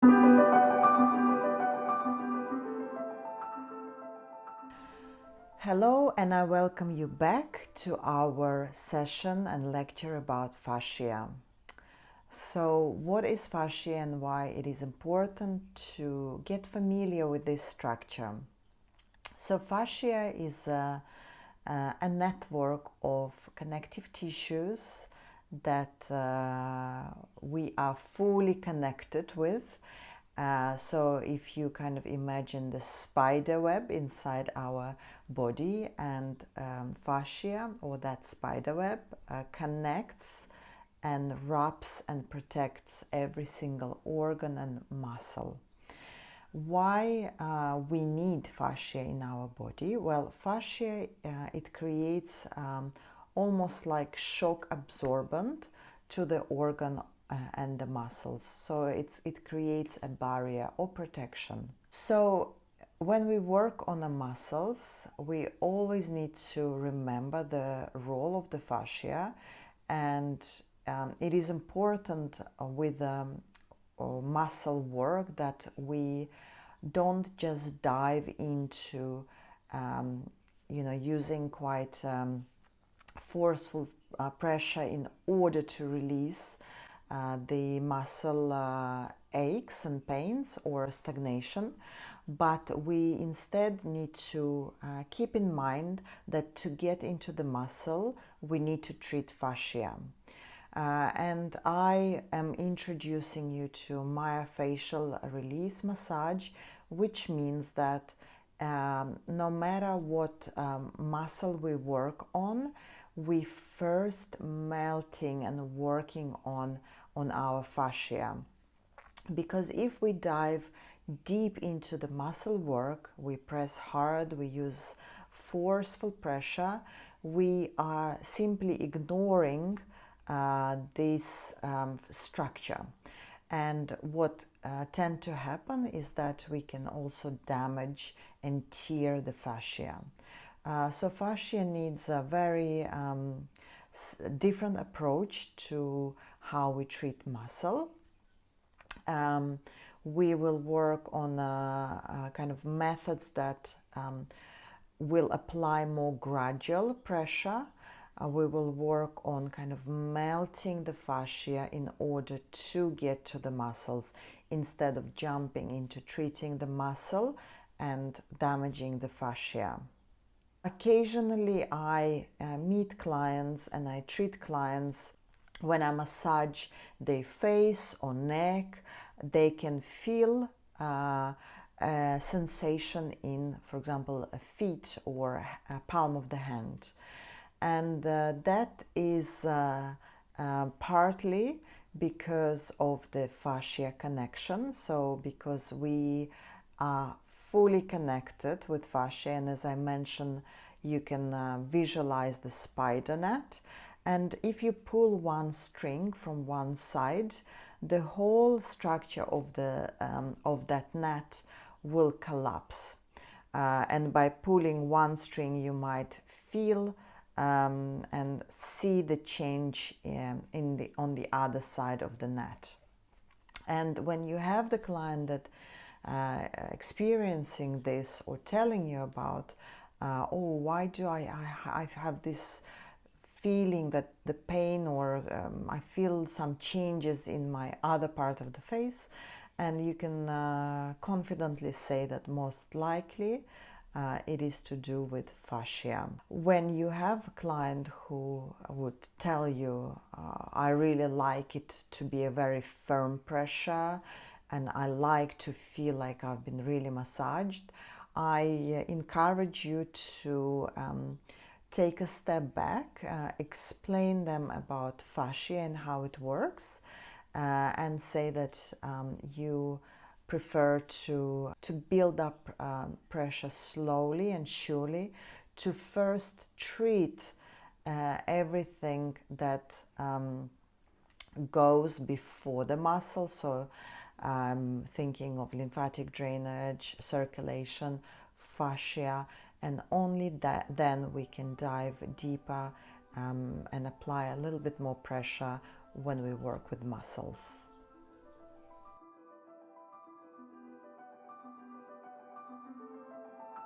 Hello, and I welcome you back to our session and lecture about fascia. So, what is fascia and why it is important to get familiar with this structure? So, fascia is a network of connective tissues that we are fully connected with. So if you kind of imagine the spider web inside our body, and fascia, or that spider web, connects and wraps and protects every single organ and muscle. Why we need fascia in our body? Well, fascia, it creates almost like shock absorbent to the organ and the muscles. So it creates a barrier or protection. So when we work on the muscles, we always need to remember the role of the fascia, and it is important with muscle work that we don't just dive into using quite forceful pressure in order to release the muscle aches and pains or stagnation, but we instead need to keep in mind that to get into the muscle we need to treat fascia. And I am introducing you to myofascial release massage, which means that no matter what muscle we work on, we first melting and working on our fascia. Because if we dive deep into the muscle work, we press hard, we use forceful pressure, we are simply ignoring this structure. And what tend to happen is that we can also damage and tear the fascia. So fascia needs a very different approach to how we treat muscle. We will work on kind of methods that will apply more gradual pressure. We will work on kind of melting the fascia in order to get to the muscles, instead of jumping into treating the muscle and damaging the fascia. Occasionally I meet clients and I treat clients. When I massage their face or neck, they can feel a sensation in, for example, a feet or a palm of the hand. And that is partly because of the fascia connection. So because we are fully connected with fascia, and as I mentioned, you can visualize the spider net. And if you pull one string from one side, the whole structure of that net will collapse. And by pulling one string, you might feel and see the change on the other side of the net. And when you have the client that experiencing this or telling you about, oh, why do I have this feeling that the pain, or I feel some changes in my other part of the face, and you can confidently say that most likely it is to do with fascia. When you have a client who would tell you, I really like it to be a very firm pressure and I like to feel like I've been really massaged, I encourage you to take a step back, explain them about fascia and how it works, and say that you prefer to build up pressure slowly and surely, to first treat everything that goes before the muscle. So I'm thinking of lymphatic drainage, circulation, fascia, and only then we can dive deeper and apply a little bit more pressure when we work with muscles.